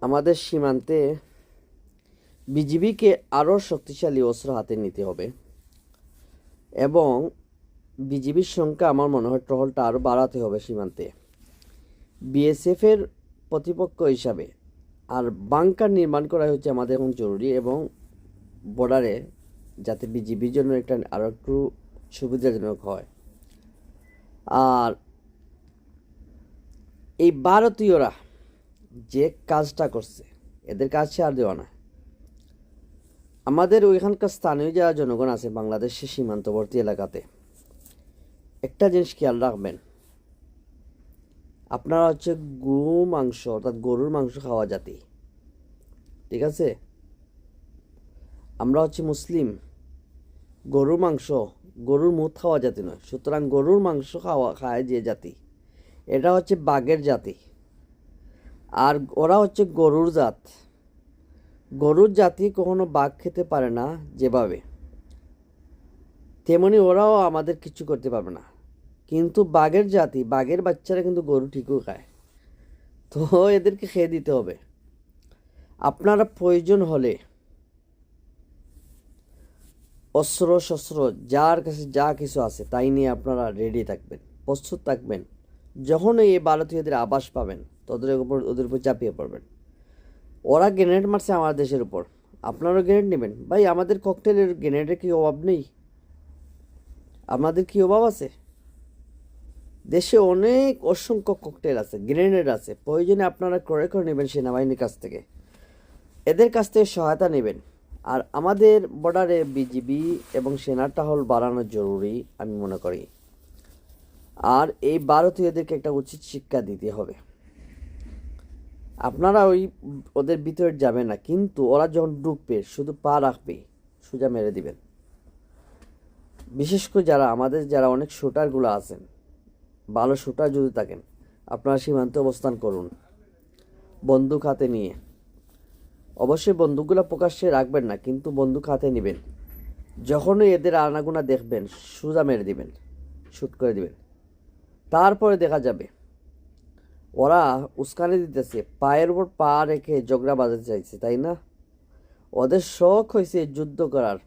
আমাদের সীমান্তে বিজিবিকে আরও শক্তিশালী অস্ত্র হাতে নিতে হবে এবং বিজিবির সংখ্যা আমার মনে হয় টহলটা আরও বাড়াতে হবে সীমান্তে। বিএসএফের প্রতিপক্ষ হিসাবে আর বাংকার নির্মাণ করা হচ্ছে আমাদের এখন জরুরি, এবং বর্ডারে যাতে বিজিবির জন্য একটা আরও একটু সুবিধাজনক হয়। আর এই ভারতীয়রা যে কাজটা করছে, এদের কাজ আর দেওয়া না। আমাদের ওইখানকার স্থানীয় যারা জনগণ আছে বাংলাদেশের সীমান্তবর্তী এলাকাতে, একটা জিনিস খেয়াল রাখবেন, আপনারা হচ্ছে গো মাংস অর্থাৎ গরুর মাংস খাওয়া জাতি, ঠিক আছে? আমরা হচ্ছে মুসলিম, গরুর মাংস গরুর মুখ খাওয়া জাতি নয়। সুতরাং গরুর মাংস খায় যে জাতি, এটা হচ্ছে বাঘের জাতি, আর ওরা হচ্ছে গরুর জাত। গরুর জাতি কখনো বাঘ খেতে পারে না যেভাবে, তেমনি ওরাও আমাদের কিছু করতে পারবে না। কিন্তু বাঘের জাতি, বাঘের বাচ্চারা কিন্তু গরু ঠিকও খায়, তো এদেরকে খেয়ে দিতে হবে। আপনারা প্রয়োজন হলে অস্ত্র শস্ত্র যার কাছে যা কিছু আছে তাই নিয়ে আপনারা রেডি থাকবেন, প্রস্তুত থাকবেন। যখন এই ভারতীয়দের আবাস পাবেন ওদের উপর ঝাঁপিয়ে পড়বেন। ওরা গ্রেনেড মারছে আমার দেশের উপর, আপনারাও গ্রেনেড নেবেন। ভাই, আমাদের ককটেলের গ্রেনেডের কি অভাব নেই? আমাদের কি অভাব আছে? দেশে অনেক অসংখ্য ককটেল আছে, গ্রেনেড আছে। প্রয়োজনে আপনারা ক্রয় করে নেবেন সেনাবাহিনীর কাছ থেকে, এদের কাছ থেকে সহায়তা নেবেন। আর আমাদের বর্ডারে বিজিবি এবং সেনার টহল বাড়ানো জরুরি আমি মনে করি। আর এই ভারতীয়দেরকে একটা উচিত শিক্ষা দিতে হবে। আপনারা ওদের ভিতরে যাবেন না, কিন্তু ওরা যখন ঢুকবে শুধু পা রাখবে সোজা মেরে দিবেন। বিশেষ করে যারা অনেক শুটারগুলো আছেন, ভালো শুটার যদি থাকেন, আপনারা সীমান্তে অবস্থান করুন বন্দুক হাতে নিয়ে। অবশ্যই বন্দুকগুলো প্রকাশ্যে রাখবেন না, কিন্তু বন্দুক হাতে নেবেন। যখনই এদের আনাগোনা দেখবেন সোজা মেরে দিবেন, শ্যুট করে দিবেন। তারপরে দেখা যাবে ওরা উস্কানি দিতেছে, পায়ের উপর পা রেখে ঝগড়া বাজাতে চাইছে, তাই না? ওদের শখ হয়েছে যুদ্ধ করার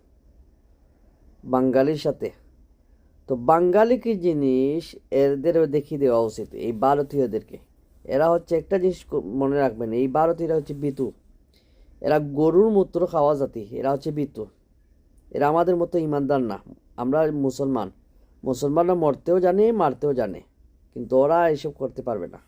বাঙালির সাথে। তো বাঙালি কি জিনিস এদেরও দেখিয়ে দেওয়া উচিত এই ভারতীয়দেরকে। এরা হচ্ছে একটা জিনিস মনে রাখবেন, এই ভারতীয়রা হচ্ছে বিতু, এরা গরুর মূত্র খাওয়া জাতি, এরা হচ্ছে বিতু। এরা আমাদের মতো ইমানদার না। আমরা মুসলমানরা মরতেও জানে, মারতেও জানে, কিন্তু ওরা এসব করতে পারবে না।